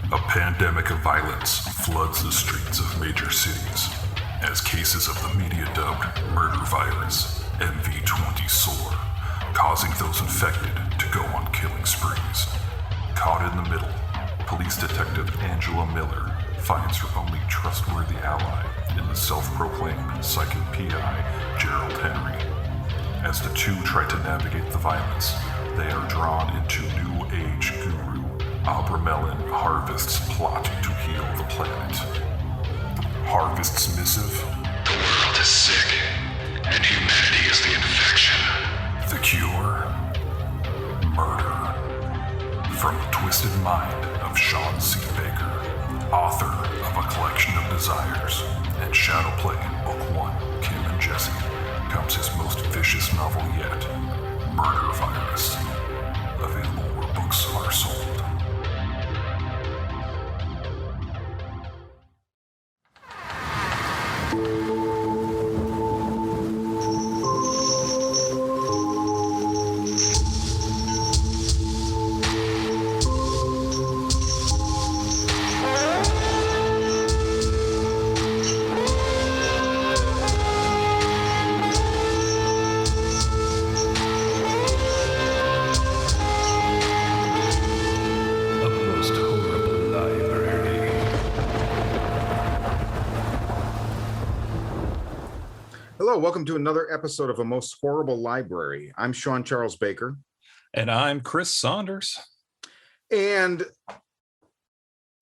A pandemic of violence floods the streets of major cities as cases of the media-dubbed murder virus, MV20, soar, causing those infected to go on killing sprees. Caught in the middle, police detective Angela Miller finds her only trustworthy ally in the self-proclaimed psychic PI, Gerald Henry. As the two try to navigate the violence, they are drawn into New Age guru Abramelin Harvest's plot to heal the planet. Harvest's missive: the world is sick, and humanity is the infection. The cure: murder. From the twisted mind of Shawn C. Baker, author of A Collection of Desires and Shadowplay Book 1, Kim and Jesse, comes his most vicious novel yet, Murder Virus. Available where books are sold. Hello, welcome to another episode of A Most Horrible Library. I'm Shawn Charles Baker. And I'm Chris Saunders. And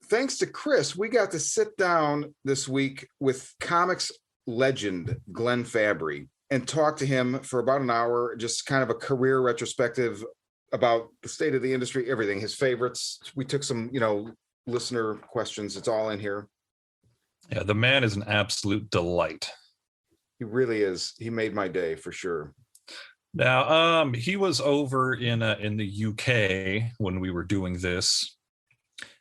thanks to Chris, we got to sit down this week with comics legend Glenn Fabry and talk to him for about an hour, just kind of a career retrospective about the state of the industry, everything, his favorites. We took some, listener questions. It's all in here. Yeah, the man is an absolute delight. He really is. He made my day for sure. Now, he was over in the UK when we were doing this,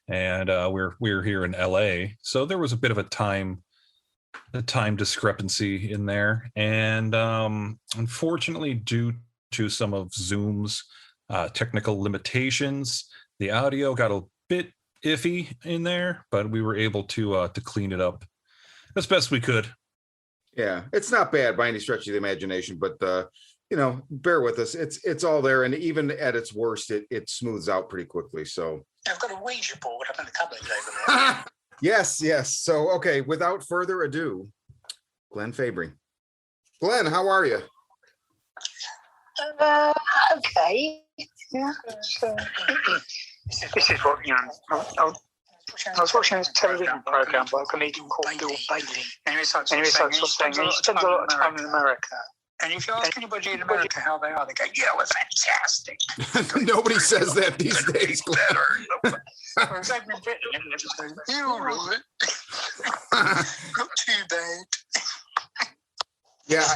and we're here in LA. So there was a bit of a time discrepancy in there, and unfortunately, due to some of Zoom's technical limitations, the audio got a bit iffy in there, but we were able to clean it up as best we could. Yeah, it's not bad by any stretch of the imagination, but bear with us. It's all there, and even at its worst, it smooths out pretty quickly. So I've got a Ouija board up in the cupboard over there. Yes. So okay, without further ado, Glenn Fabry. Glenn, how are you? Okay. Yeah. This is what I was watching this television program by a comedian called Bill Bailey, and he was saying he spends a lot of time in America. And if you ask anybody in America how they are, they go, "Yeah, we're fantastic." Nobody says that these days, Glenn. Whereas over in Britain, everyone just goes, "Yeah, all right, not too bad." Yeah,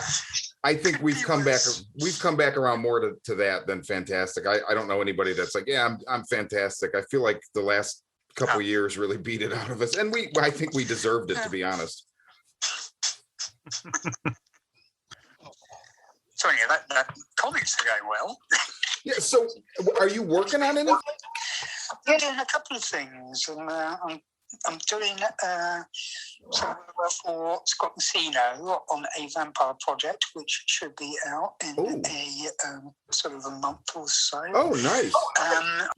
I think we've come back. We've come back around more to that than fantastic. I don't know anybody that's like, "Yeah, I'm fantastic." I feel like the last couple years really beat it out of us, and I think we deserved it, to be honest. So yeah, that comics are going well. Yeah. So, are you working on anything? Yeah, doing a couple of things, and I'm doing some work for Scott Messino on a vampire project, which should be out in a sort of a month or so. Oh, nice.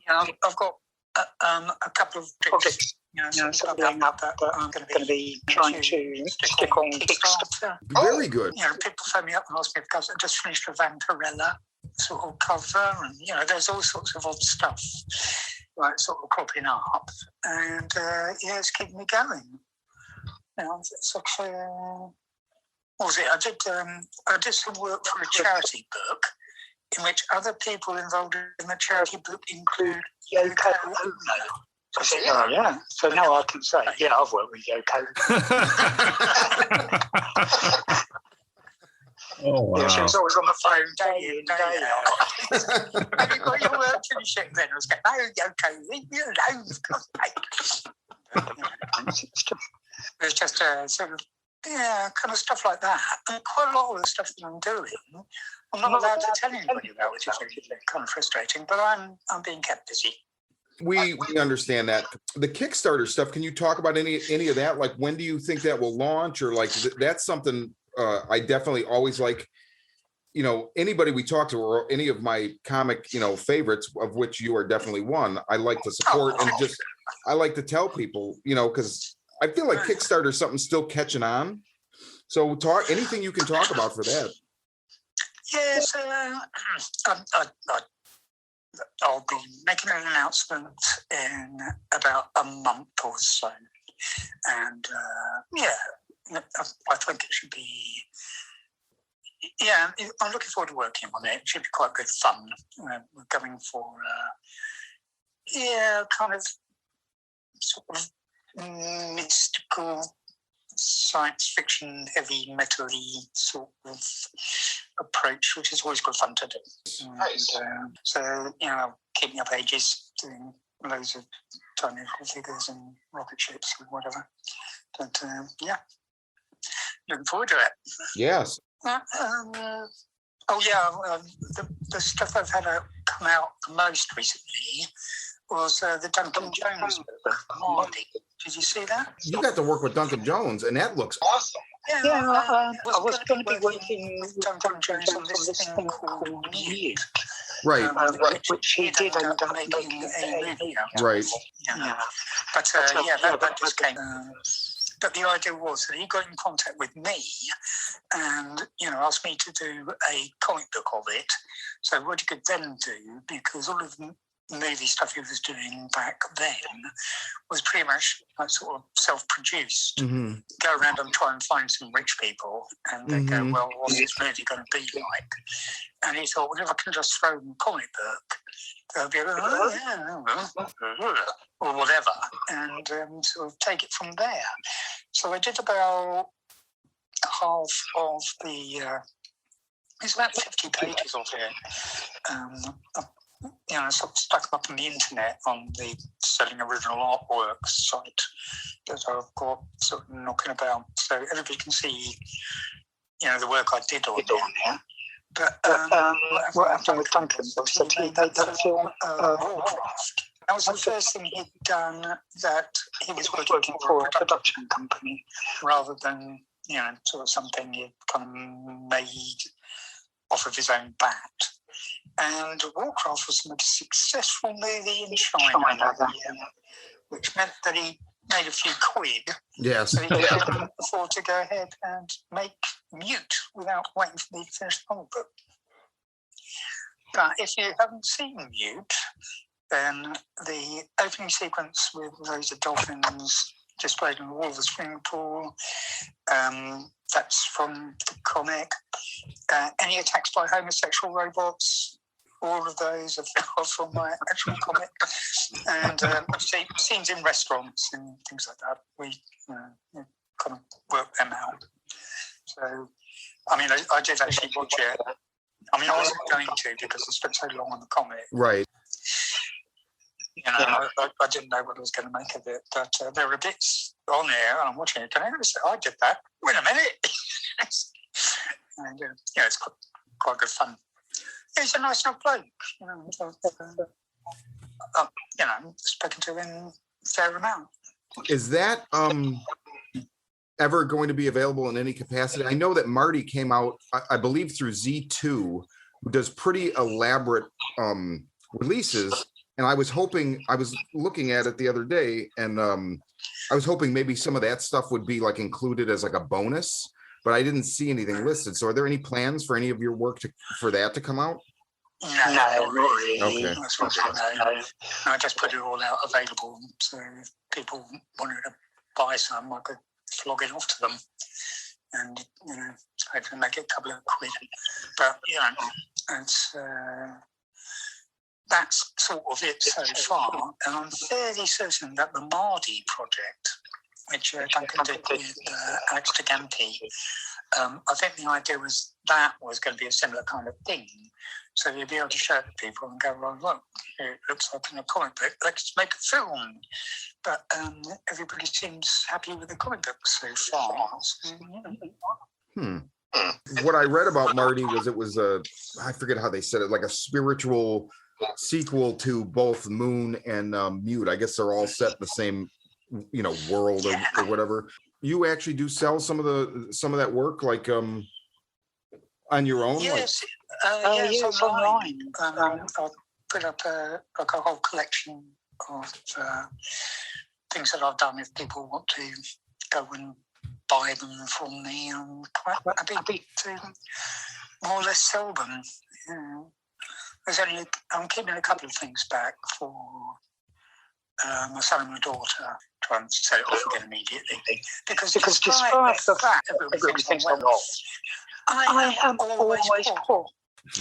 I've got a couple of projects, something up that I'm going to be trying to stick on Kickstarter. Very good. People phone me up and ask me because I just finished a Vampirella sort of cover, and there's all sorts of odd stuff like sort of cropping up, and it's keeping me going. It's actually, what was it? I did some work for a charity book, in which other people involved in the charity book include Yoko Ono. I said, oh, yeah. So now I can say, yeah, I've worked with Yoko. Oh, wow. Yeah, she was always on the phone day in, day out. Have you got your work finished yet? Then I was going, no, Yoko, leave me alone, for God's sake. It's just sort of, kind of stuff like that. And quite a lot of the stuff that I'm doing, I'm not allowed to tell anybody about, which is kind of frustrating, but I'm being kept busy. We understand that. The Kickstarter stuff, can you talk about any of that? Like, when do you think that will launch? Or like, that's something I definitely always like, you know, anybody we talk to, or any of my comic, you know, favorites, of which you are definitely one, I like to support, and just, I like to tell people, you know, because I feel like Kickstarter is something still catching on. So talk, anything you can talk about for that. Yes, I'll be making an announcement in about a month or so. And I think it should be, I'm looking forward to working on it. It should be quite good fun. We're going for, kind of sort of mystical, science fiction, heavy metal-y sort of approach, which is always good fun to do. Nice. And, so, you know, keep me up ages doing loads of tiny little figures and rocket ships and whatever. But looking forward to it. Yes. The stuff I've had come out the most recently was the Duncan Jones book, Marty. Did you see that? You got to work with Duncan Jones, and that looks awesome. I was going to be working with Duncan Jones on this thing called Mute. Right. Which he did end up making a movie out. Right. But that just came. But the idea was that he got in contact with me and, you know, asked me to do a comic book of it. So what he could then do, because all of the movie stuff he was doing back then was pretty much like sort of self-produced. Mm-hmm. Go around and try and find some rich people and they go, well, what's this movie going to be like? And he thought, well, if I can just throw in a comic book, they'll be like, or whatever, and sort of take it from there. So I did about half of the, it's about 50 pages of it. I sort of stuck them up on the internet on the Selling Original Artworks site that I've got sort of knocking about, so everybody can see, you know, the work I did on there. But what happened with Duncan was that he made that film Warcraft. That was the first thing he'd done that he was working for a production company rather than, you know, sort of something he'd kind of made off of his own bat. And Warcraft was the most successful movie in China that year, which meant that he made a few quid. Yes. So he could afford to go ahead and make Mute without waiting for me to finish the whole book. But if you haven't seen Mute, then the opening sequence with those dolphins displayed in the wall of the swimming pool, that's from the comic. Any attacks by homosexual robots, all of those are from my actual comic. And scenes in restaurants and things like that, we kind of work them out. So, I mean, I did actually watch it. I mean, I wasn't going to because I spent so long on the comic. Right. You know, I didn't know what I was going to make of it, but there were bits on there, and I'm watching it. Can I ever say, I did that? Wait a minute. And it's quite good fun. He's a nice enough bloke. Spoken to him in a fair amount. Is that ever going to be available in any capacity? I know that Marty came out, I believe, through Z2, who does pretty elaborate releases. And I was looking at it the other day, and I was hoping maybe some of that stuff would be like included as like a bonus, but I didn't see anything listed. So are there any plans for any of your work for that to come out? No, not really. Okay. I just put it all out available, so if people wanted to buy some, I could flog it off to them, and hopefully make it a couple of quid. But it's that's sort of it so far, and I'm fairly certain that the Mardi project, which Duncan did with Alex Tagampi, I think the idea was that was going to be a similar kind of thing. So you'd be able to show it to people and go, well, look, it looks like in a comic book, let's make a film. But everybody seems happy with the comic book so far. So, What I read about Marty was it was I forget how they said it, like a spiritual sequel to both Moon and Mute. I guess they're all set in the same, world or whatever. You actually do sell some of that work, like on your own? Yes, yes, online. I've put up a whole collection of things that I've done. If people want to go and buy them from me, I'm quite happy to more or less sell them. I'm keeping a couple of things back for my son and my daughter. Try and sell it off again immediately. Because despite the fact everybody thinks I'm well, I am always poor.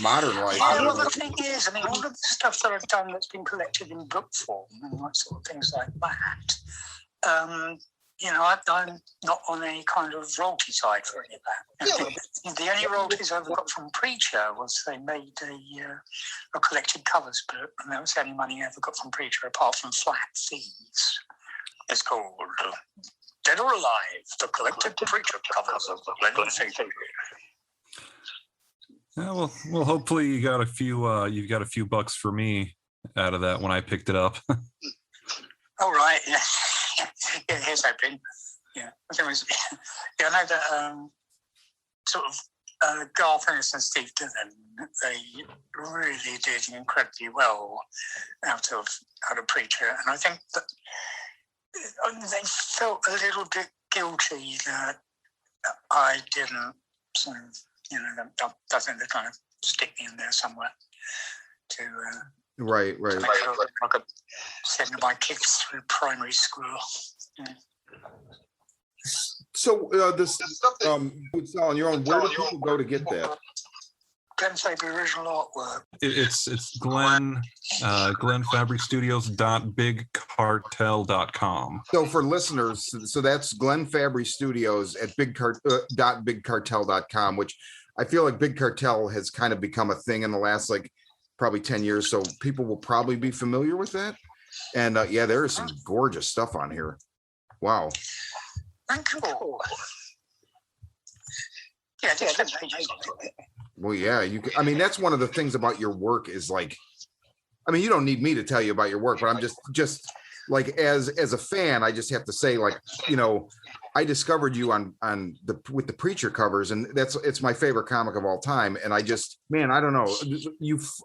Modern life. Yeah, well, the thing is, I mean, all of the stuff that I've done that's been collected in book form and like sort of things like that, I'm not on any kind of royalty side for any of that. Yeah. The only royalties I ever got from Preacher was they made a collected covers book, and that was the only money I ever got from Preacher, apart from flat fees. It's called Dead or Alive, the collected Preacher covers of the Glenn Fabry. Yeah, well, hopefully you got a few bucks for me out of that when I picked it up. All right, yeah. Yeah, here's hoping. Yeah, I know that sort of Garth Ennis and Steve Dillon, they really did incredibly well out of Preacher, and I think that they felt a little bit guilty that I didn't sort of, I think they kind of stick me in there somewhere to right. To make sure I could send my kids through primary school. Yeah. So this stuff that you would sell on your own, where do people go to get that? Glenn Fabry original artwork. It's Glenn Fabry Studios .bigcartel.com. So for listeners, so that's Glenn Fabry Studios at bigcartel.com, which I feel like Big Cartel has kind of become a thing in the last probably 10 years. So people will probably be familiar with that. And there is some gorgeous stuff on here. Wow. Thank you. Yeah, just pages on it. Well, yeah, that's one of the things about your work is you don't need me to tell you about your work, but I'm just like, as a fan, I just have to say, I discovered you with the Preacher covers, and it's my favorite comic of all time. And I don't know,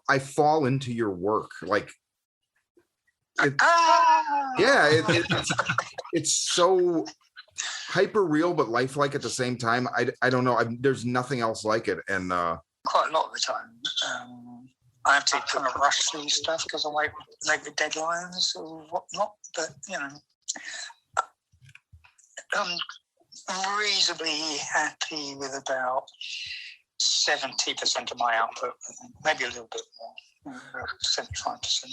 I fall into your work. It's so hyper real but lifelike at the same time. I don't know. There's nothing else like it. And quite a lot of the time, I have to kind of rush through stuff because I'm late with deadlines or whatnot. But I'm reasonably happy with about 70% of my output. Maybe a little bit more, about 75%.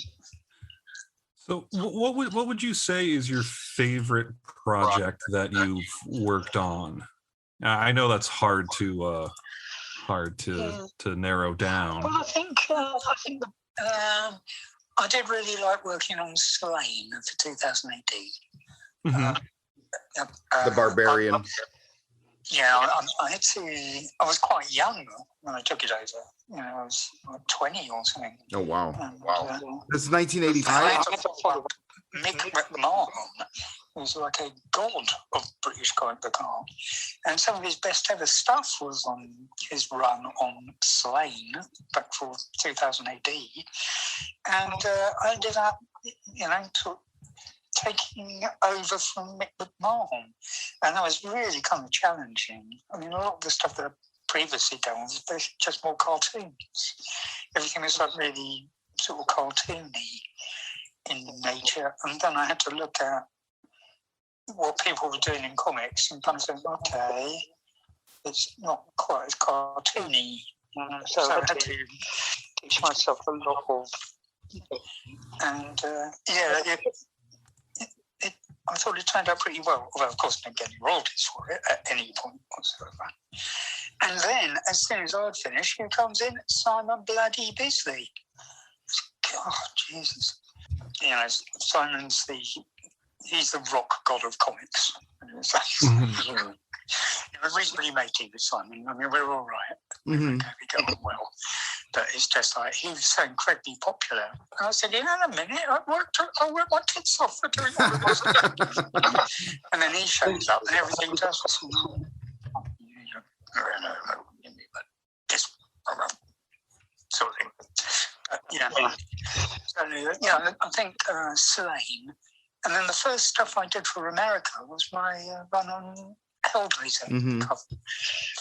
So what would you say is your favorite project that you've worked on? I know that's hard to narrow down. Well, I think I did really like working on Slain for 2000 AD. Mm-hmm. The Barbarian. I was quite young when I took it over. I was 20 or something. Oh, wow. Wow. This is 1985? Mick McMahon was like a god of British comic book art. And some of his best ever stuff was on his run on Slain back for 2000 AD. And I ended up, taking over from Mick McMahon. And that was really kind of challenging. I mean, a lot of the stuff that I previously done was just more cartoons. Everything was really sort of cartoony in nature. And then I had to look at what people were doing in comics and kind of think, okay, it's not quite as cartoony. So I had to teach myself a lot of... And I thought it turned out pretty well, although of course I didn't get any royalties for it at any point whatsoever. And then, as soon as I'd finished, here comes in Simon Bloody Bisley. God, Jesus. Simon's he's the rock god of comics. Reasonably matey with Simon. I mean, we're all right. We're going well. But it's just like, he was so incredibly popular. And I said, in a minute, I work my tits off for doing all of this. And then he shows up and everything just, just sort of thing. So, I think Slain. And then the first stuff I did for America was my run on Hellblazer cover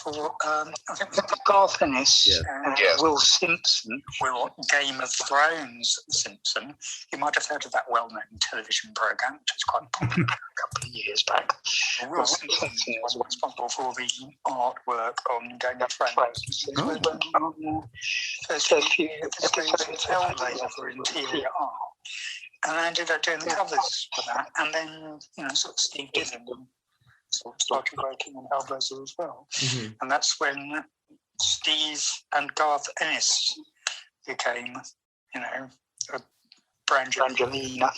for I think Garth Ennis and Will Simpson. Will Game of Thrones Simpson. You might have heard of that well-known television program, which was quite popular a couple of years back. Will Simpson was responsible for the artwork on Game of Thrones. First few episodes of Hellblazer for interior art. And I ended up doing the covers for that. And then, sort of Steve Dillon sort of started working on Hellblazer as well. And that's when Steve and Garth Ennis became, a Brangelina.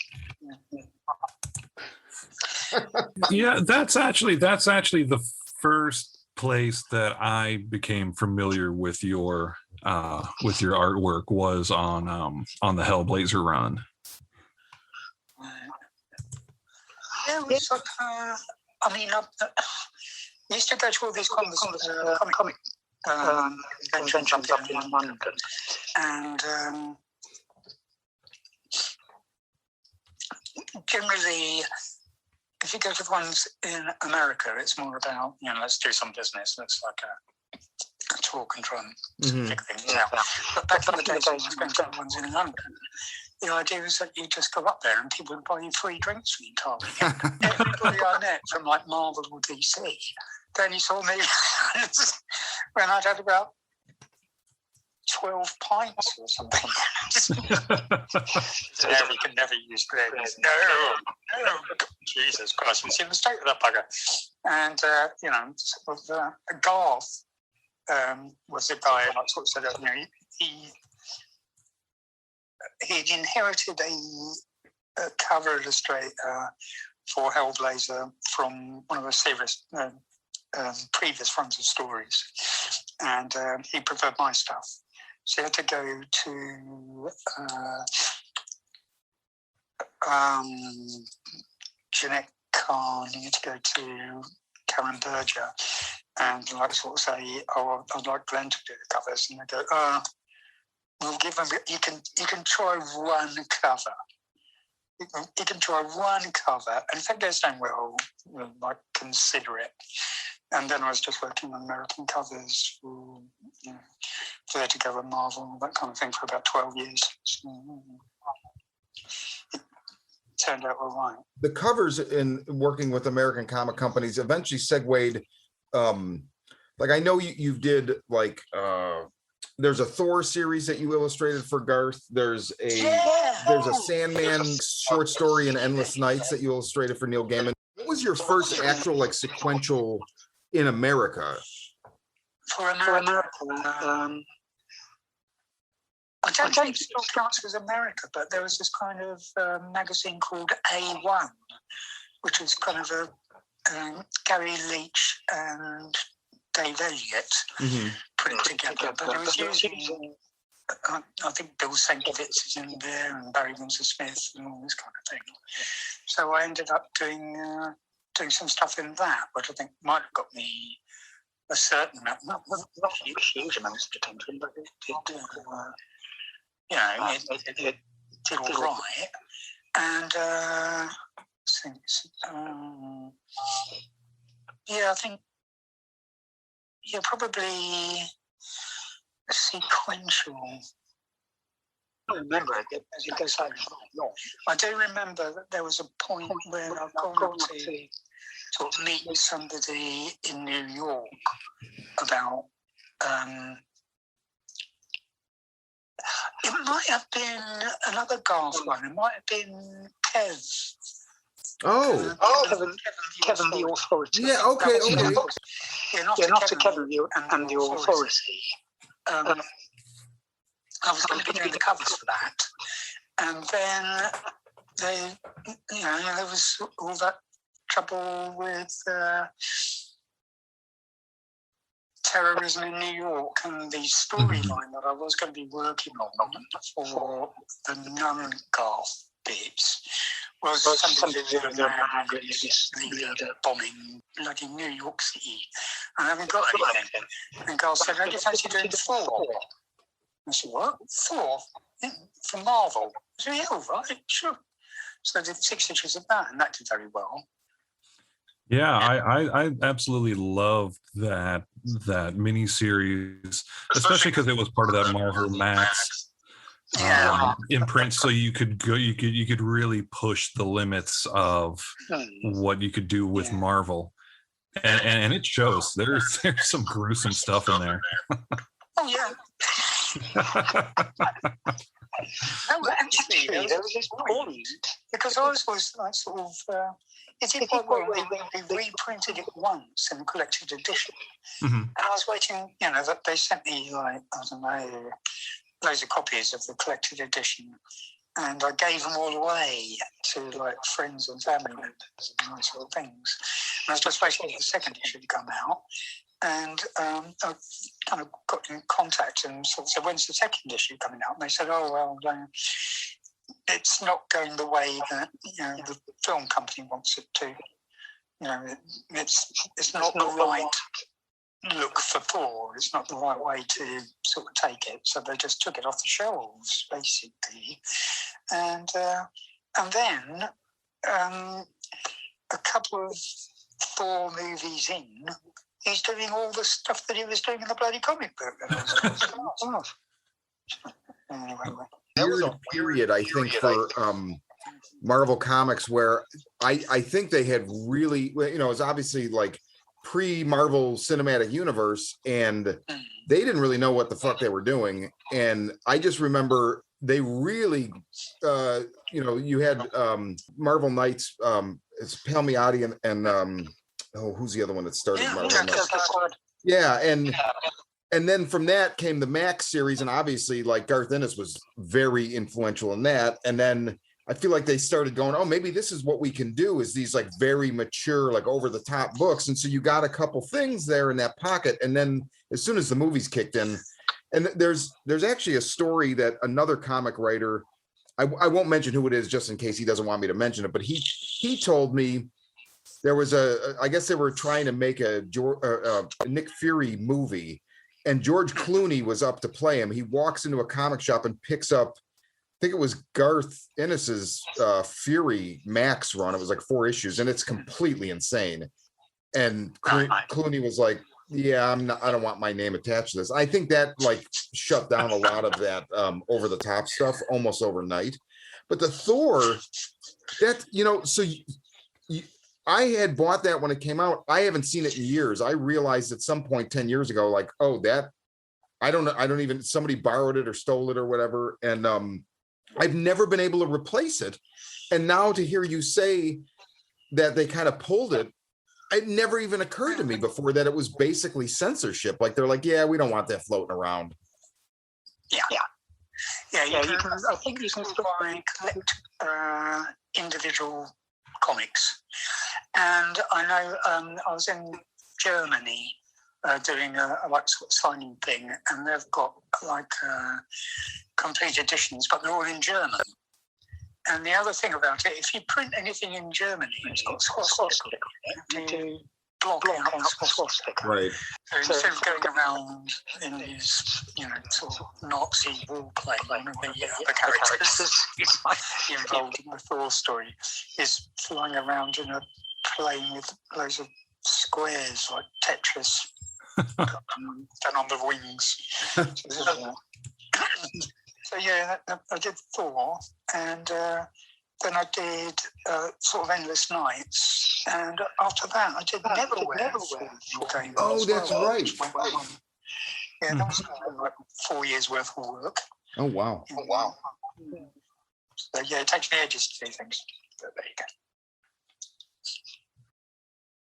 Yeah, that's actually the first place that I became familiar with your artwork was on the Hellblazer run. Yeah, it was like, I used to go to all these comic conventions up in London, and generally, if you go to the ones in America, it's more about, let's do some business. It's like a talk and try and figure things out. But back in the days when I was going to the ones in London, the idea was that you just go up there and people would buy you free drinks for the entire weekend. Everybody I met from like Marvel or DC, then you saw me when I'd had about 12 pints or something. You can never use Glen's. No, Jesus Christ, we see the mistake with that bugger. And, Garth was the guy, and I sort of said, he'd inherited a cover illustrator for Hellblazer from one of the previous runs of stories, and he preferred my stuff. So he had to go to Jeanette Kahn, he had to go to Karen Berger, and sort of say, "Oh, I'd like Glenn to do the covers," and they go, "We'll give him. You can try one cover. You can try one cover, and if that goes down well, we'll consider it." And then I was just working on American covers for Vertigo and Marvel, that kind of thing, for about 12 years. So, it turned out all right. The covers in working with American comic companies eventually segued. I know you did there's a Thor series that you illustrated for Garth. There's a Sandman short story in Endless Nights that you illustrated for Neil Gaiman. What was your first actual sequential in America? For America, I don't think it still counts as America, but there was this kind of magazine called A1, which was kind of a Gary Leach and Dave Elliott put it together. But it was using, I think Bill Sienkiewicz is in there and Barry Windsor Smith and all this kind of thing. So I ended up doing some stuff in that, which I think might have got me a certain amount, not huge amounts of attention, but it did. It did all right. And I think probably sequential. I remember it. It goes like I do remember that there was a point where I've gone to sort of meet somebody in New York about. It might have been another Garth one. It might have been Kev. Kevin the Authority. Yeah, okay. Not to Kevin and the Authority. I was going to be doing the covers for that, and then there was all that trouble with terrorism in New York and the storyline that I was going to be working on for the non-Garth bits was something to do with the bombing bloody New York City. I haven't got anything. And Garth said, "How do you fancy doing 4?" I said, "What? 4? Yeah, for Marvel?" I said, "Yeah, all right, sure." So I did 6 issues of that, and that did very well. Yeah, I absolutely loved that mini series, especially because it was part of that Marvel Max imprint. So you could really push the limits of what you could do with Marvel, and it shows. There's some gruesome stuff in there. Oh yeah. No, actually, there was this point because I was like sort of. It did quite well. They reprinted it once in a collected edition, and I was waiting. That they sent me like I don't know, loads of copies of the collected edition, and I gave them all away to like friends and family members and those sort of things. And I was just waiting for the second issue to come out. And I kind of got in contact and sort of said, "When's the second issue coming out?" And they said, "Oh, well, it's not going the way that the film company wants it to. It's not the right look for Thor. It's not the right way to sort of take it. So they just took it off the shelves, basically. And then a couple of Thor movies in, he's doing all the stuff that he was doing in the bloody comic book. Anyway. That was a period, I think, for Marvel Comics where I think they had really, it's obviously like pre-Marvel Cinematic Universe, and they didn't really know what the fuck they were doing. And I just remember they really, you had Marvel Knights, it's Palmiotti and who's the other one that started Marvel Knights? Yeah, and then from that came the Max series, and obviously like Garth Ennis was very influential in that. And then I feel like they started going, oh, maybe this is what we can do, is these like very mature, like over the top books. And so you got a couple things there in that pocket. And then as soon as the movies kicked in, and there's actually a story that another comic writer, I won't mention who it is just in case he doesn't want me to mention it, but he told me there was I guess they were trying to make a Nick Fury movie, and George Clooney was up to play him. He walks into a comic shop and picks up, I think it was Garth Ennis's Fury Max run. It was like 4 issues, and it's completely insane. And Clooney was like, "Yeah, I don't want my name attached to this." I think that like shut down a lot of that over the top stuff almost overnight. But the Thor, that so I had bought that when it came out. I haven't seen it in years. I realized at some point 10 years ago, like, oh, that I don't know. I don't even, somebody borrowed it or stole it or whatever. And I've never been able to replace it. And now to hear you say that they kind of pulled it, it never even occurred to me before that it was basically censorship. Like they're like, yeah, we don't want that floating around. Yeah. You can, I think you can collect individual comics. And I know I was in Germany doing a like sort of signing thing, and they've got like complete editions, but they're all in German. And the other thing about it, if you print anything in Germany, it's got swastika to block out the swastika. Right. So instead of going around in his, sort of Nazi wall-play, one of the other characters involved in the Thor story is flying around in a plane with loads of squares like Tetris done on the wings. So yeah, I did Thor, and then I did sort of Endless Nights, and after that I did Neverwhere. Oh, that's right. Yeah, that was like 4 years worth of work. Oh wow. So yeah, it takes me ages to do things. But there you go.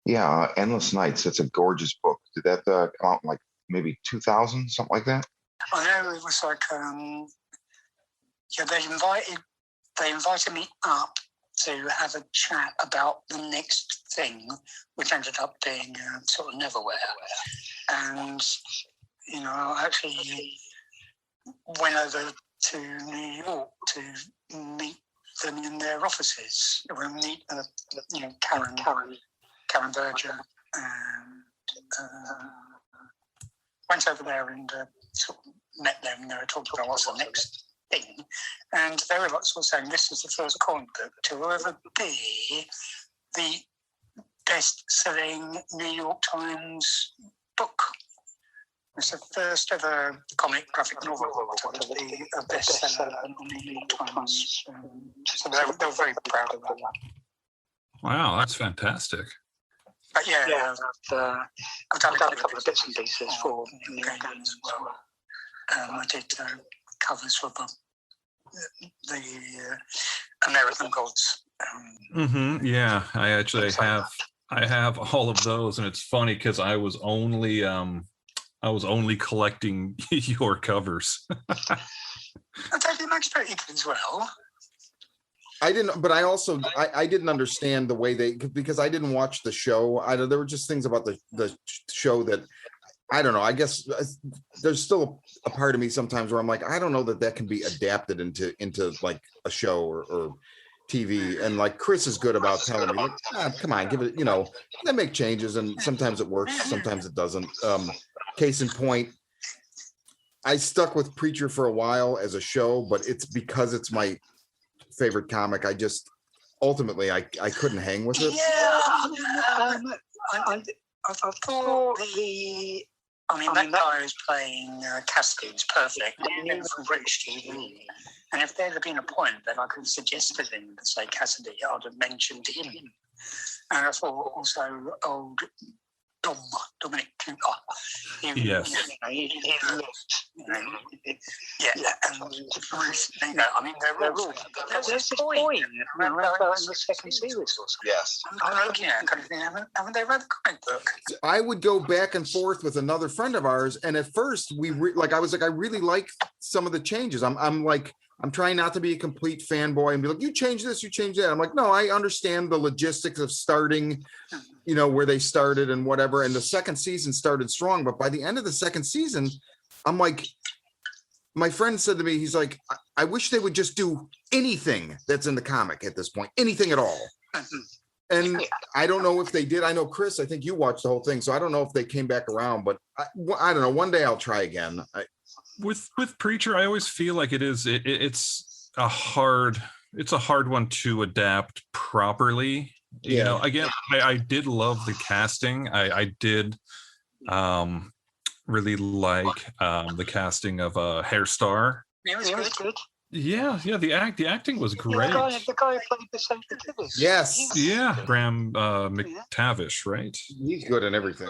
Yeah, Endless Nights. That's a gorgeous book. Did that come out in like maybe 2000, something like that? I know it was like they invited me up to have a chat about the next thing, which ended up being sort of Neverwhere. And, you know, I actually went over to New York to meet them in their offices. We'll meet, you know, Karen Berger, and went over there and sort of met them. They were talking about what's the next thing, and they were sort of saying this is the first comic book to ever be the best-selling New York Times book. It's the first ever comic graphic novel to be a bestseller in the New York Times. So they were very proud of that. Wow, that's fantastic. But yeah, I've done a couple of bits and pieces for New York Games as well. I did covers for the American Gods. Yeah, I actually have all of those, and it's funny because I was only collecting your covers. And David Max pretty good as well. I didn't, but I didn't understand the way because I didn't watch the show. There were just things about the show that, I don't know. I guess there's still a part of me sometimes where I'm like, I don't know that can be adapted into like a show or TV. And like Chris is good about telling me, like, come on, give it, you know, they make changes and sometimes it works, sometimes it doesn't. Case in point, I stuck with Preacher for a while as a show, but it's because it's my favorite comic. I just ultimately I couldn't hang with it. Yeah, I thought that guy who's playing Cassidy is perfect. Even from British TV. And if there had been a point that I could have suggested him to say Cassidy, I'd have mentioned him. And I thought also old Dominic Cooper. Yes. He looked, yeah, and Bruce, you know, I mean, they're all. There's this point, remember in the second series or something. Yes. I'm looking at it, kind of thing, haven't they read the comic book? I would go back and forth with another friend of ours, and at first I was like, I really like some of the changes. I'm trying not to be a complete fanboy and be like, you change this, you change that. I'm like, no, I understand the logistics of starting, you know, where they started and whatever. And the second season started strong, but by the end of the second season, I'm like, my friend said to me, he's like, I wish they would just do anything that's in the comic at this point, anything at all. And I don't know if they did. I know, Chris, I think you watched the whole thing, so I don't know if they came back around, but I don't know. One day I'll try again. With Preacher, I always feel like it's a hard one to adapt properly. Yeah. You know, again, I did love the casting. I did really like the casting of Hairstar. Yeah, it was good. Yeah, the acting was great. The guy who played the Saint Activist. Yes. Yeah, Graham McTavish, right? He's good in everything.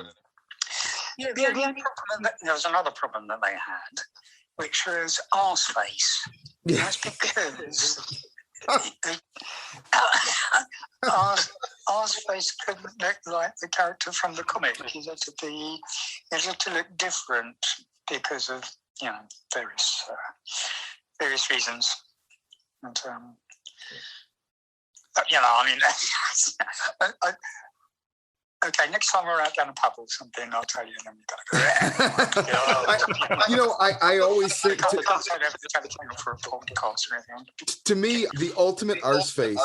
Yeah, the only problem there was another problem that they had, which was Arseface. Yeah. That's because Arseface couldn't look like the character from the comic. He had to look different because of, you know, various reasons. And you know, I mean, okay, next time we're out down a pub or something, I'll tell you, and then we've got to go. You know, I always think for a podcast or anything. to me, the ultimate Arseface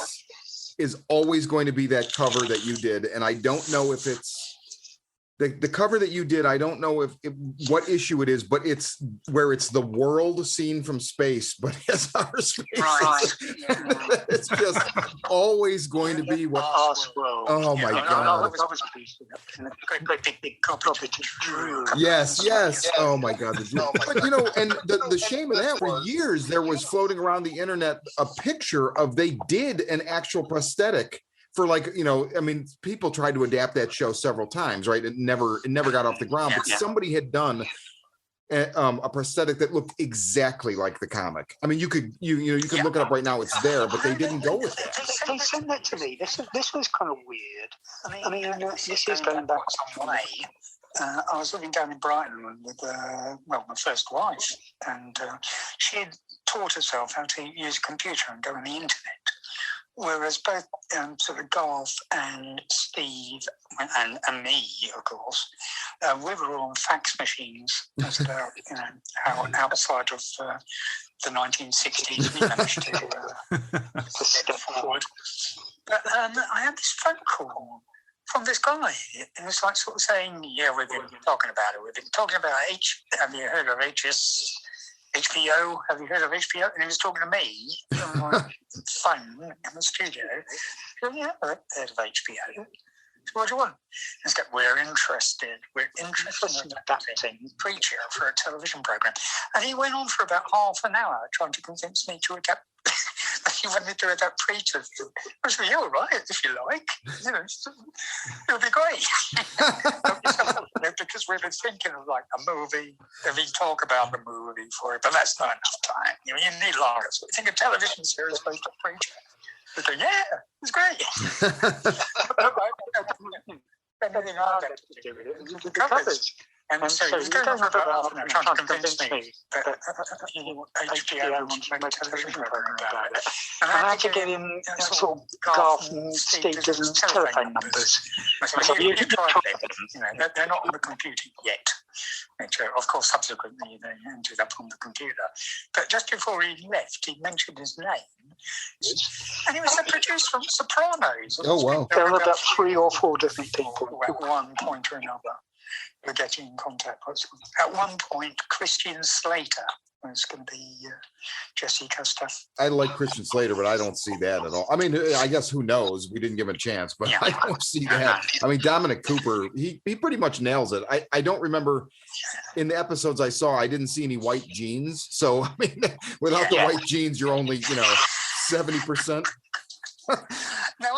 is always going to be that cover that you did, and I don't know if it's the cover that you did. I don't know what issue it is, but it's where it's the world seen from space, but it's Arseface. Right. It's just always going to be what. Oh my God. Yes. Oh my God. But you know, and the shame of that, for years there was floating around the internet a picture of they did an actual prosthetic for, like, you know, I mean, people tried to adapt that show several times, right? It never got off the ground, but somebody had done a prosthetic that looked exactly like the comic. I mean, you could look it up right now. It's there, but they didn't go with that. They sent that to me. This was kind of weird. I mean, this is going back some way. I was living down in Brighton with my first wife, and she had taught herself how to use a computer and go on the internet. whereas both sort of Garth and Steve and me, of course, we were all on fax machines. That's about how outside of the 1960s we managed to step forward. But I had this phone call from this guy. It was like sort of saying, "Yeah, we've been talking about it. We've been talking about have you heard of HBO? Have you heard of HBO?" And he was talking to me on my phone in the studio. So, yeah, I've heard of HBO. So what do you want? He's like, we're interested in adapting Preacher for a television program. And he went on for about half an hour trying to convince me to adapt. He wanted to adapt Preacher. I was like, "You're all right, if you like. You know, it'll be great." Because we've been thinking of like a movie, if we talk about the movie for it, but that's not enough time. You need longer. So we think a television series based on Preacher. We go, "Yeah, it's great." Everything I've got to do with it is the covers. And so he's going on for about half an hour trying to convince me that HBO wants to make a television program about it. And I had to get him sort of Garth and Steve's telephone numbers. So you tried them. They're not on the computer yet. Which, of course, subsequently they ended up on the computer. But just before he left, he mentioned his name. And he was the producer from Sopranos. Oh, wow. There were about 3 or 4 different people who at one point or another were getting in contact with them. At one point, Christian Slater was going to be Jessica's stuff. I like Christian Slater, but I don't see that at all. I mean, I guess who knows? We didn't give him a chance, but yeah. I don't see that. I mean, Dominic Cooper, he pretty much nails it. I don't remember in the episodes I saw, I didn't see any white jeans. So, I mean, without the white jeans, you're only, 70%. No,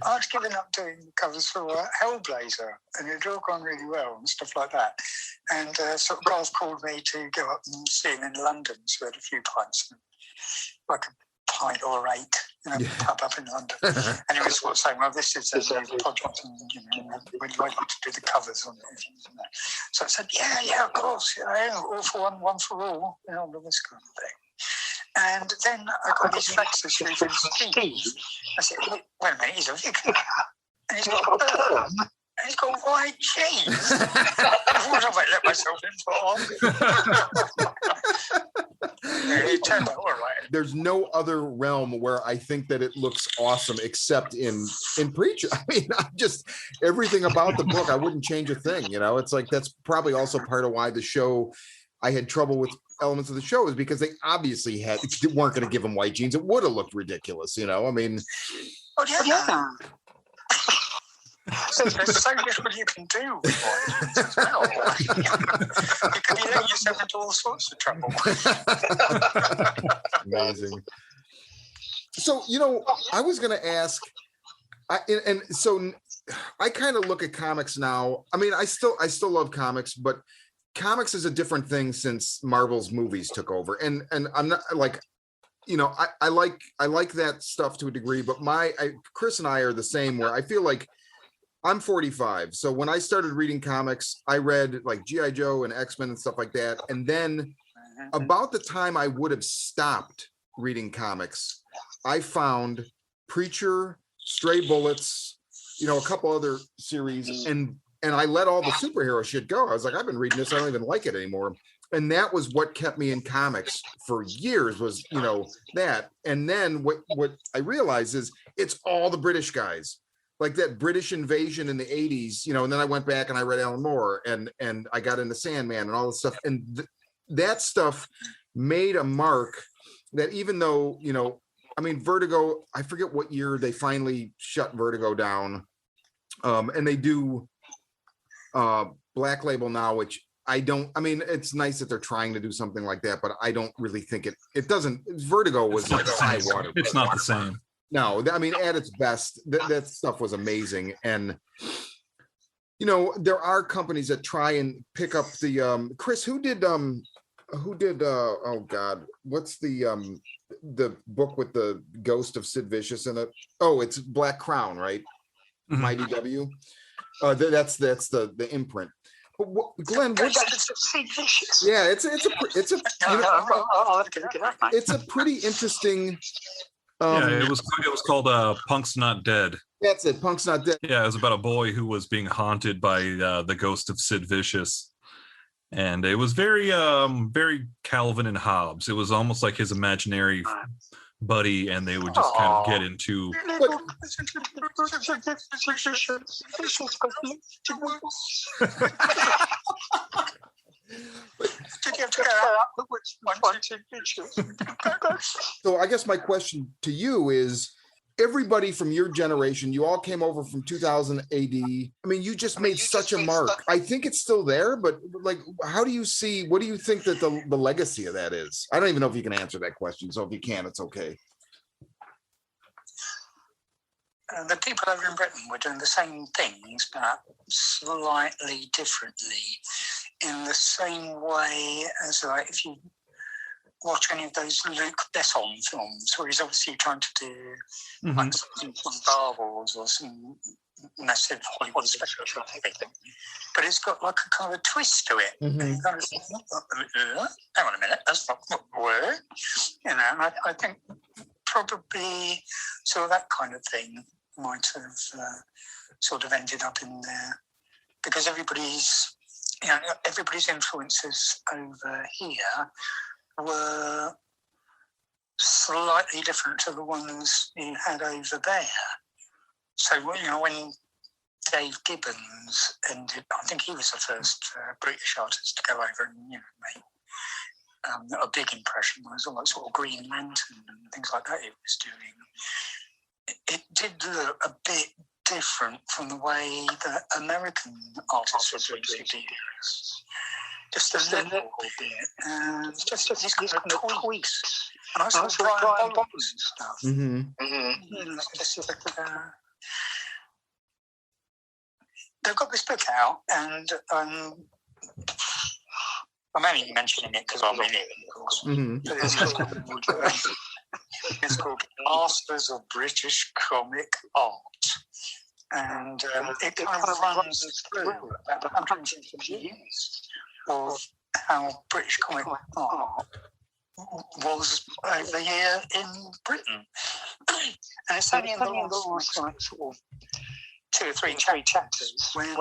I'd given up doing covers for Hellblazer, and it had all gone really well and stuff like that. And sort of Garth called me to go up and see him in London, so we had a few pints, like a pint or 8, pub up in London. And he was sort of saying, "Well, this is a project, and we'd like you to do the covers on it." So I said, "Yeah, of course, all for one for all, all this kind of thing." And then I got these faxes from Steve. I said, "Wait a minute, he's a vicar. And he's got a perm. And he's got white jeans. What have I let myself in for?" It turned out all right. There's no other realm where I think that it looks awesome except in Preacher. I mean, everything about the book, I wouldn't change a thing. It's like that's probably also part of why the show, I had trouble with elements of the show, is because they obviously weren't going to give him white jeans. It would have looked ridiculous, I mean. Oh, yeah. So there's so little you can do with white jeans as well. You could be letting yourself into all sorts of trouble. Amazing. So, I was going to ask, so I kind of look at comics now. I mean, I still love comics, but comics is a different thing since Marvel's movies took over. And I'm not like, I like that stuff to a degree, but Chris and I are the same, where I feel like I'm 45. So when I started reading comics, I read like G.I. Joe and X-Men and stuff like that. And then about the time I would have stopped reading comics, I found Preacher, Stray Bullets, a couple other series, and I let all the superhero shit go. I was like, I've been reading this, I don't even like it anymore. And that was what kept me in comics for years, was that. And then what I realized is it's all the British guys, like that British invasion in the 80s, and then I went back and I read Alan Moore and I got into Sandman and all this stuff. And that stuff made a mark that, even though, I mean, Vertigo, I forget what year they finally shut Vertigo down. And they do Black Label now, which it's nice that they're trying to do something like that, but I don't really think it doesn't. Vertigo was like high water. It's not the same. No, I mean, at its best, that stuff was amazing. And, there are companies that try and pick up the, Chris, who did, oh God, what's the book with the ghost of Sid Vicious in it? Oh, it's Black Crown, right? Mhm. Mighty W. That's the imprint. But Glenn, yeah, it's a pretty interesting It was called Punk's Not Dead. That's it. Punk's Not Dead. Yeah, it was about a boy who was being haunted by the ghost of Sid Vicious. And it was very Calvin and Hobbes. It was almost like his imaginary buddy, and they would just kind of get into. So I guess my question to you is, everybody from your generation, you all came over from 2000 AD. I mean, you just made such a mark. I think it's still there, but like, what do you think that the legacy of that is? I don't even know if you can answer that question. So if you can, it's okay. The people over in Britain were doing the same things, but slightly differently, in the same way as, like, if you watch any of those Luc Besson films, where he's obviously trying to do like something from Star Wars or some massive Hollywood special thing, but it's got like a kind of a twist to it. And you kind of think, hang on a minute, that's not what word, you know. And I think probably sort of that kind of thing might have sort of ended up in there, because everybody's influences over here were slightly different to the ones you had over there. So, you know, when Dave Gibbons ended, I think he was the first British artist to go over and, you know, make a big impression. It was all like sort of Green Lantern and things like that he was doing. It did look a bit different from the way that American artists were doing CDs. Just a little bit, and just these kind of tweaks. And I saw Brian Bond and stuff. They've got this book out, and I'm only mentioning it because I'm in it, of course. It's called Masters of British Comic Art. And it kind of runs through about 150 years of how British comic art was over here in Britain. And it's only in the last like, sort of 2 or 3 chapters when they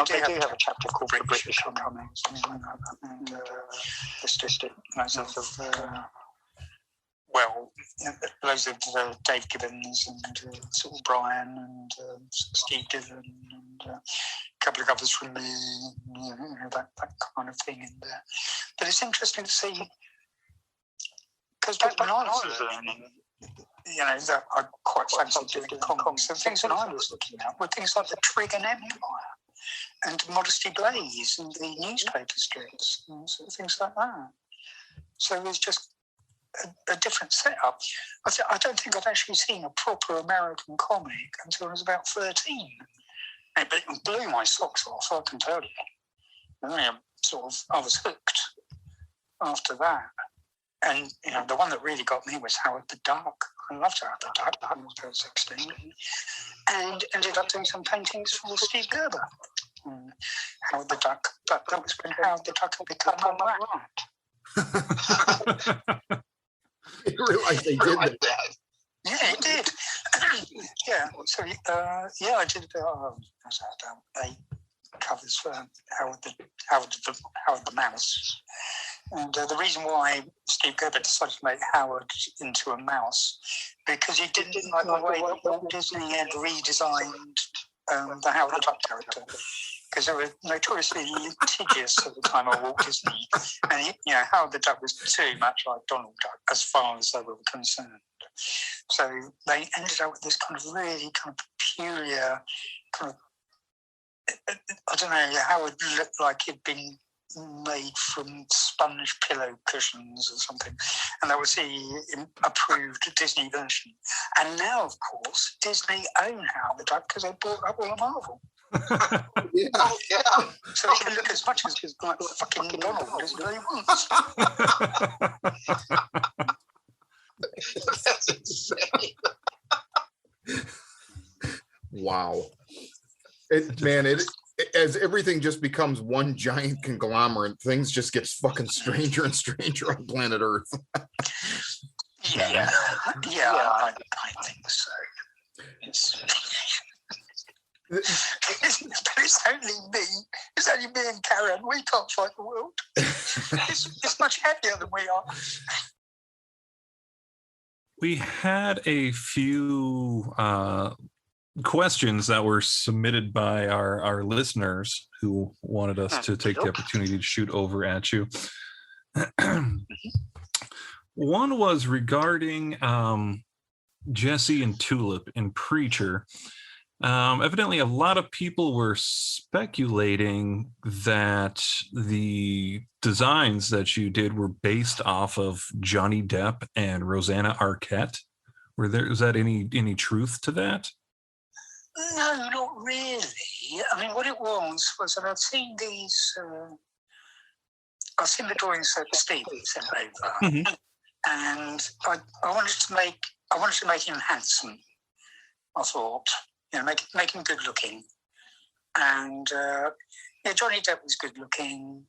do have a chapter called British Comics. And it's just loads of loads of Dave Gibbons and sort of Brian and Steve Dillon and a couple of others from me, you know, that kind of thing in there. But it's interesting to see, because back when I was learning, you know, that I quite fancied doing comics. The things that I was looking at were things like the Trigger Empire and Modesty Blaze and the newspaper strips and sort of things like that. So it was just a different setup. I don't think I'd actually seen a proper American comic until I was about 13. But it blew my socks off, I can tell you. And then I was hooked after that. And, you know, the one that really got me was Howard the Duck. I loved Howard the Duck. I was about 16. And ended up doing some paintings for Steve Gerber. Howard the Duck. But that was when Howard the Duck had become a rat. You realize they did that. Yeah, it did. Yeah. So, I did about 8 covers for Howard the Mouse. And the reason why Steve Gerber decided to make Howard into a mouse, because he didn't like the way that Walt Disney had redesigned the Howard the Duck character. Because they were notoriously litigious at the time of Walt Disney. And, you know, Howard the Duck was too much like Donald Duck as far as they were concerned. So they ended up with this kind of really kind of peculiar kind of, I don't know, Howard looked like he'd been made from sponge pillow cushions or something. And that was the approved Disney version. And now, of course, Disney own Howard the Duck because they bought up all of Marvel. Yeah. So he can look as much as his like fucking Donald as he wants. That's insane. Wow. As everything just becomes one giant conglomerate, things just get fucking stranger and stranger on planet Earth. Yeah, I think so. It's only me. It's only me and Karen. We can't fight the world. It's much heavier than we are. We had a few questions that were submitted by our listeners who wanted us to take the opportunity to shoot over at you. One was regarding Jesse and Tulip in Preacher. Evidently, a lot of people were speculating that the designs that you did were based off of Johnny Depp and Rosanna Arquette. Is that any truth to that? No, not really. I mean, what it was that I'd seen these. I've seen the drawings that Steve sent over, and I wanted to make him handsome. I thought, make him good looking, and Johnny Depp was good looking.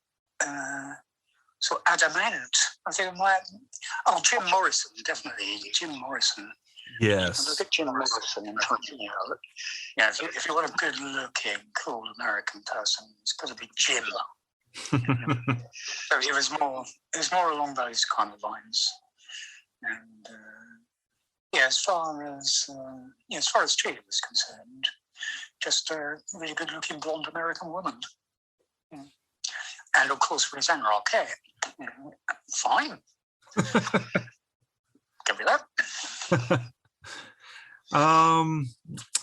So adamant. I think Jim Morrison, definitely Jim Morrison. Yes. Look at Jim Morrison in front of you. If you want a good looking, cool American person, it's got to be Jim. So it was more along those kind of lines. And as far as Julia was concerned, just a really good looking blonde American woman. And of course Rosanna Arquette. Fine. Give me that.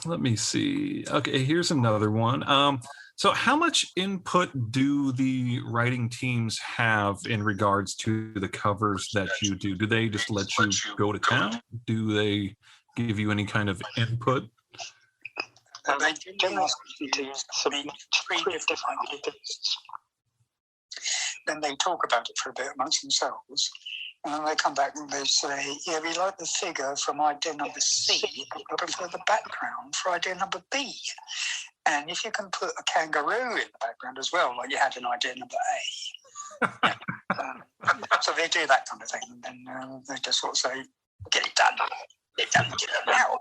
Let me see. Okay, here's another one. So how much input do the writing teams have in regards to the covers that you do? Do they just let you go to town? Do they give you any kind of input? They generally submit 3 different ideas. Then they talk about it for a bit amongst themselves. And then they come back and they say, we like the figure from idea number C, but we prefer the background for idea number B. And if you can put a kangaroo in the background as well, like you had in idea number A. So they do that kind of thing. And then they just sort of say, get it done. Get it done. Get it now.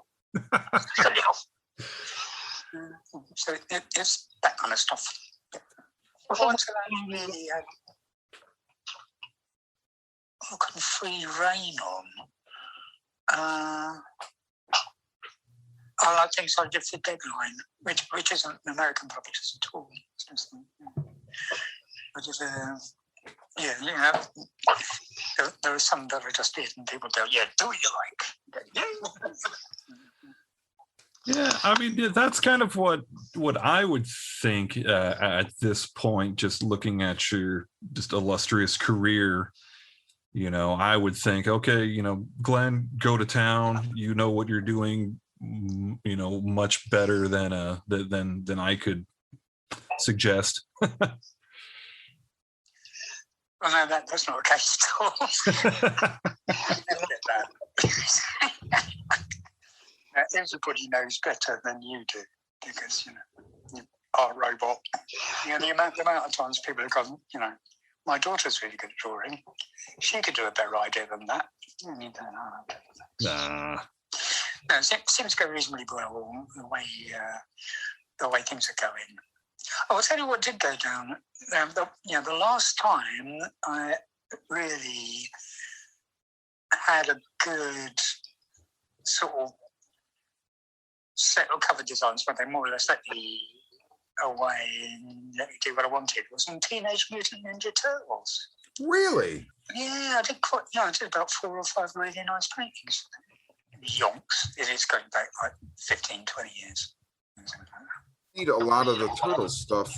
So it's that kind of stuff. Really can free reign on. I like things like the Deadline, which isn't an American publisher at all. But there are some that I just did, and people go, do what you like. Yeah, I mean, that's kind of what I would think at this point, just looking at your just illustrious career. I would think, okay, Glenn, go to town. You know what you're doing, much better than I could suggest. Well, no, that's not the case at all. Everybody knows better than you do because you are a robot. The amount of times people have gone, my daughter's really good at drawing. She could do a better idea than that. Nah. No, it seems to go reasonably well the way things are going. I'll tell you what did go down. The last time I really had a good sort of set of cover designs where they more or less let me away and let me do what I wanted was in Teenage Mutant Ninja Turtles. Really? Yeah, I did about 4 or 5 really nice paintings. Yonks. It is going back like 15, 20 years. Need a lot of the Turtles stuff.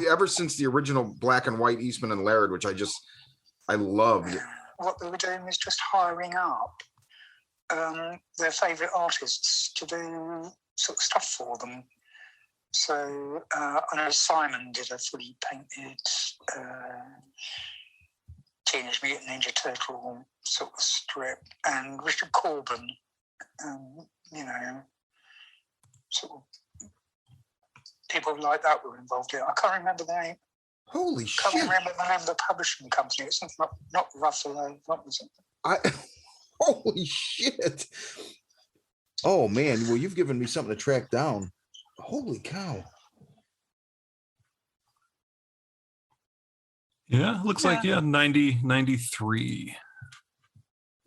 Ever since the original black and white Eastman and Laird, which I loved. What they were doing was just hiring up their favourite artists to do sort of stuff for them. So I know Simon did a fully painted Teenage Mutant Ninja Turtle sort of strip, and Richard Corbin, sort of people like that were involved in it. I can't remember the name. Holy shit. I can't remember the name of the publishing company. It's not Ruffalo. What was it? Holy shit. Oh man, well, you've given me something to track down. Holy cow. Yeah, looks like 93.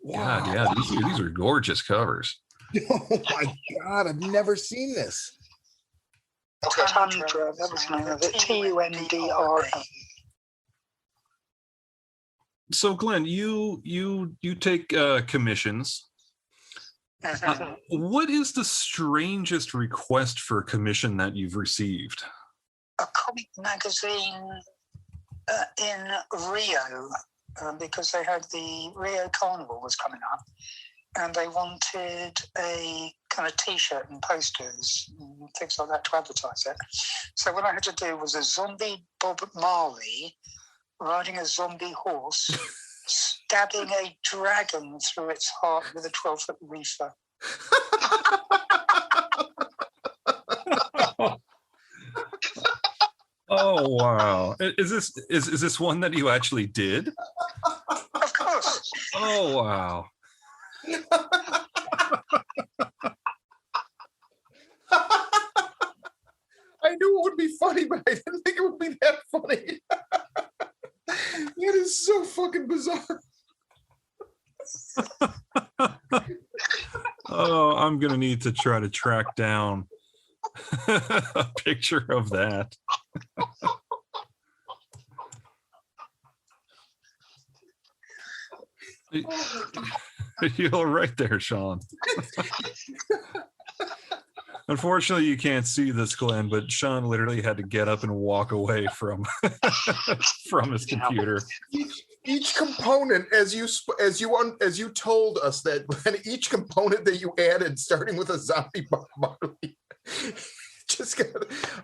Wow. God, yeah, these are gorgeous covers. Oh my God, I've never seen this. Tundra, that was the name of it. Tundra. So Glenn, you take commissions. What is the strangest request for a commission that you've received? A comic magazine in Rio, because they had the Rio Carnival was coming up, and they wanted a kind of T-shirt and posters and things like that to advertise it. So what I had to do was a zombie Bob Marley riding a zombie horse, stabbing a dragon through its heart with a 12-foot reefer. Oh wow! Is this one that you actually did? Of course. Oh wow! I knew it would be funny, but I didn't think it would be that funny. It is so fucking bizarre. Oh, I'm gonna need to try to track down a picture of that. You're right there, Shawn. Unfortunately, you can't see this, Glenn, but Shawn literally had to get up and walk away from from his computer. Each component, as you told us that, Glenn, each component that you added, starting with a zombie Bob Marley, just got.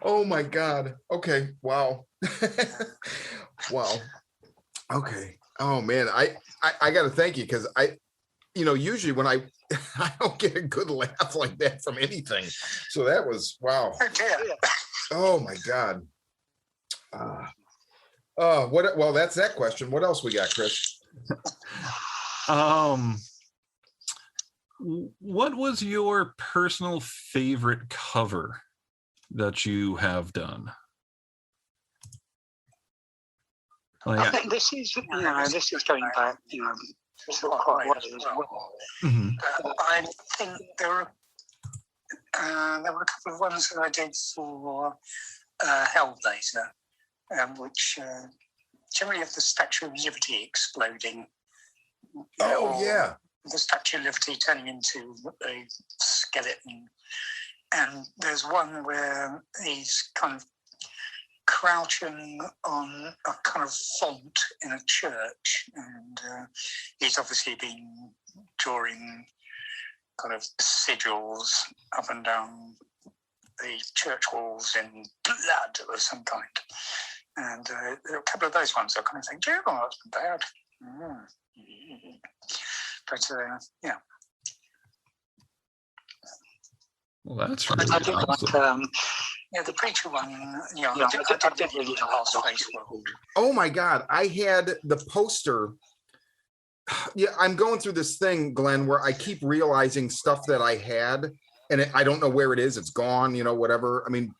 Oh my God. Okay. Wow. Wow. Okay. Oh man, I got to thank you because usually when I don't get a good laugh like that from anything. So that was wow. Oh my God. Well, that's that question. What else we got, Chris? What was your personal favorite cover that you have done? I think this is going back, sort of quite a while as well. Mm-hmm. I think there were a couple of ones that I did for Hellblazer, which generally have the Statue of Liberty exploding. Oh yeah, the Statue of Liberty turning into a skeleton, and there's one where he's kind of crouching on a kind of font in a church, and he's obviously been drawing kind of sigils up and down the church walls in blood of some kind. And there are a couple of those ones I kind of think, oh, that's bad. But yeah. Well, that's really I did awesome. like the preacher one. I did really like Space World. Oh my God, I had the poster. Yeah, I'm going through this thing, Glenn, where I keep realizing stuff that I had, and I don't know where it is. It's gone, whatever. I mean,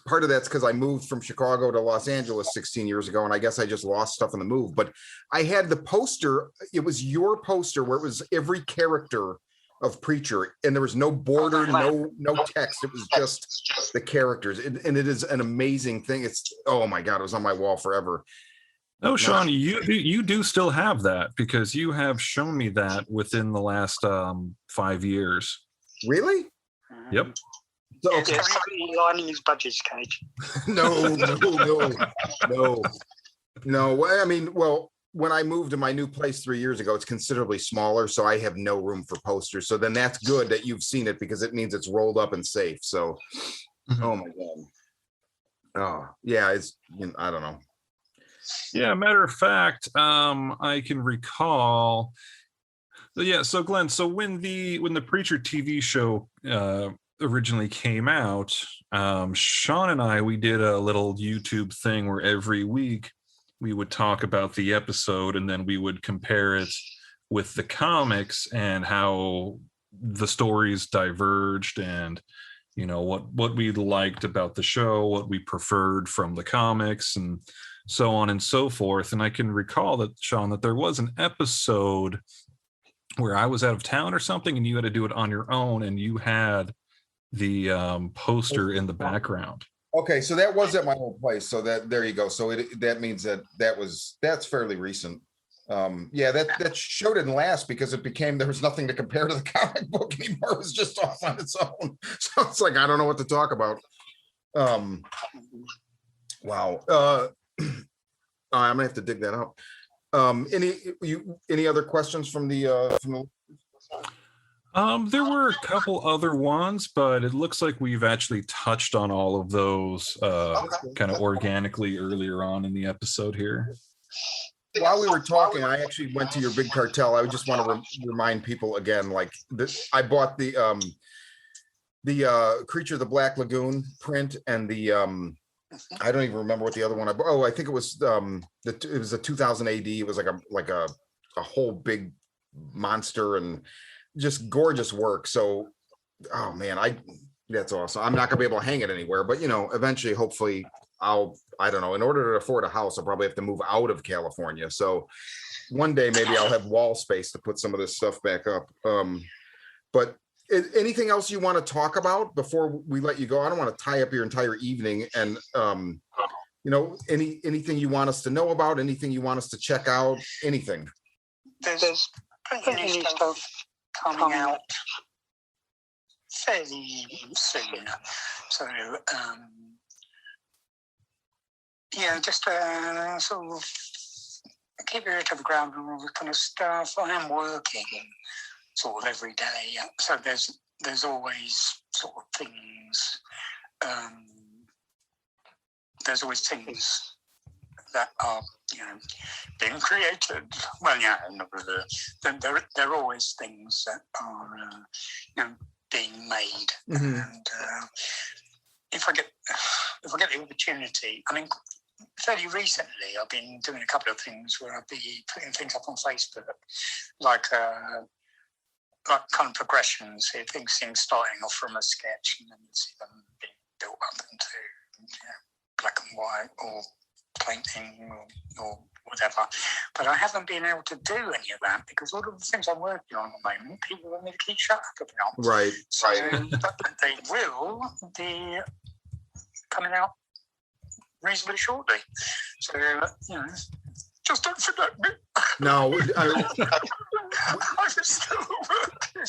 part of that's because I moved from Chicago to Los Angeles 16 years ago, and I guess I just lost stuff in the move. But I had the poster. It was your poster where it was every character of Preacher, and there was no border, no text. It was just the characters, and it is an amazing thing. Oh my God, it was on my wall forever. Oh, Shawn, you do still have that because you have shown me that within the last 5 years. Really? Yep. So, okay. Lining his budget's cage. No. I mean, well, when I moved to my new place 3 years ago, it's considerably smaller, so I have no room for posters. So then that's good that you've seen it because it means it's rolled up and safe. So, Oh my God. Oh yeah, it's I don't know. Yeah, matter of fact, I can recall. Yeah, so Glenn, so when the Preacher TV show originally came out, Shawn and we did a little YouTube thing where every week we would talk about the episode and then we would compare it with the comics and how the stories diverged, and what we liked about the show, what we preferred from the comics, and so on and so forth. And I can recall that, Shawn, that there was an episode where I was out of town or something, and you had to do it on your own, and you had the poster in the background. Okay, so that was at my old place. So there you go. So that means that's fairly recent. Yeah, that show didn't last because there was nothing to compare to the comic book anymore. It was just off on its own. So it's like I don't know what to talk about. Wow. I'm gonna have to dig that up. Any other questions from the There were a couple other ones, but it looks like we've actually touched on all of those kind of organically earlier on in the episode here. While we were talking, I actually went to your Big Cartel. I just want to remind people again, like I bought the Creature of the Black Lagoon print and the I don't even remember what the other one I bought. Oh, I think it was it was a 2000 AD. It was like a whole big monster and just gorgeous work. So, oh man, that's awesome. I'm not gonna be able to hang it anywhere, but eventually, hopefully, I don't know. In order to afford a house, I'll probably have to move out of California. So one day maybe I'll have wall space to put some of this stuff back up. But anything else you want to talk about before we let you go? I don't want to tie up your entire evening. And anything you want us to know about? Anything you want us to check out? Anything? There's plenty of new stuff coming out fairly soon. So just sort of keep your ear to the ground and all this kind of stuff. I am working sort of every day, so there's always sort of things. There's always things that are being created. Well, there are always things that are being made, and if I get the opportunity, I mean, fairly recently, I've been doing a couple of things where I'll be putting things up on Facebook, like kind of progressions. See things starting off from a sketch, and then you see them being built up into black and white or painting or whatever. But I haven't been able to do any of that because all of the things I'm working on at the moment, people want me to keep shut up about. Right. So they will be coming out reasonably shortly. So, just don't forget me. No, I'm still working.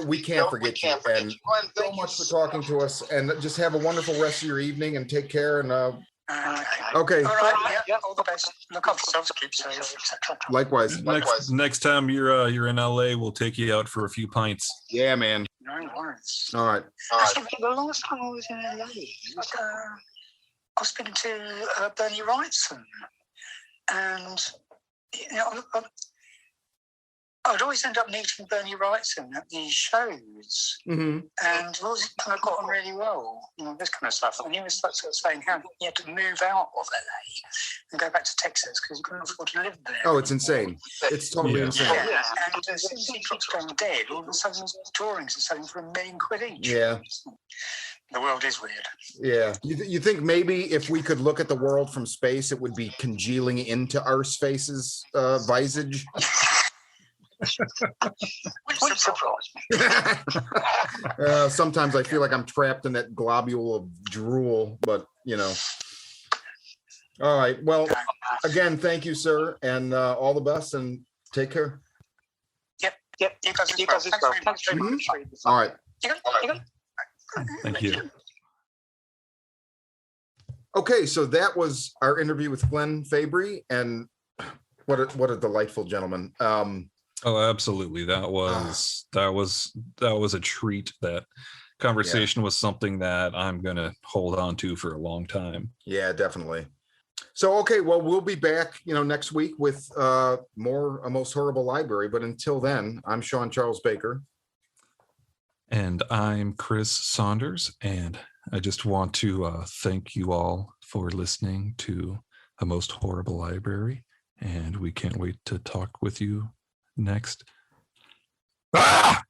we can't forget you. And so much for talking to us. And just have a wonderful rest of your evening and take care. And okay. All right. Yeah. All the best. Look after yourselves. Keep safe, etc. Likewise. Next time you're in LA, we'll take you out for a few pints. Yeah, man. No worries. All right. Actually, the last time I was in LA, I was speaking to Bernie Wrightson, and I'd always end up meeting Bernie Wrightson at these shows, and we always kind of got on really well, this kind of stuff. And he was sort of saying how he had to move out of LA and go back to Texas because he couldn't afford to live there. Oh, it's insane. It's totally insane. Yeah. And as soon as he keeps going dead, all of a sudden his drawings are selling for $1 million each. Yeah. The world is weird. Yeah. You think maybe if we could look at the world from space, it would be congealing into our space's visage? Wouldn't surprise me. Sometimes I feel like I'm trapped in that globule of drool, but All right. Well, again, thank you, sir, and all the best, and take care. Yep. You guys as well. Thanks very much. All right. You got Thank you. Okay, so that was our interview with Glenn Fabry, and what a delightful gentleman. Oh, absolutely. That was a treat. That conversation was something that I'm going to hold on to for a long time. Yeah, definitely. So, okay, well, we'll be back, next week with more A Most Horrible Library. But until then, I'm Shawn Charles Baker. And I'm Chris Saunders. And I just want to thank you all for listening to A Most Horrible Library. And we can't wait to talk with you next. Ah!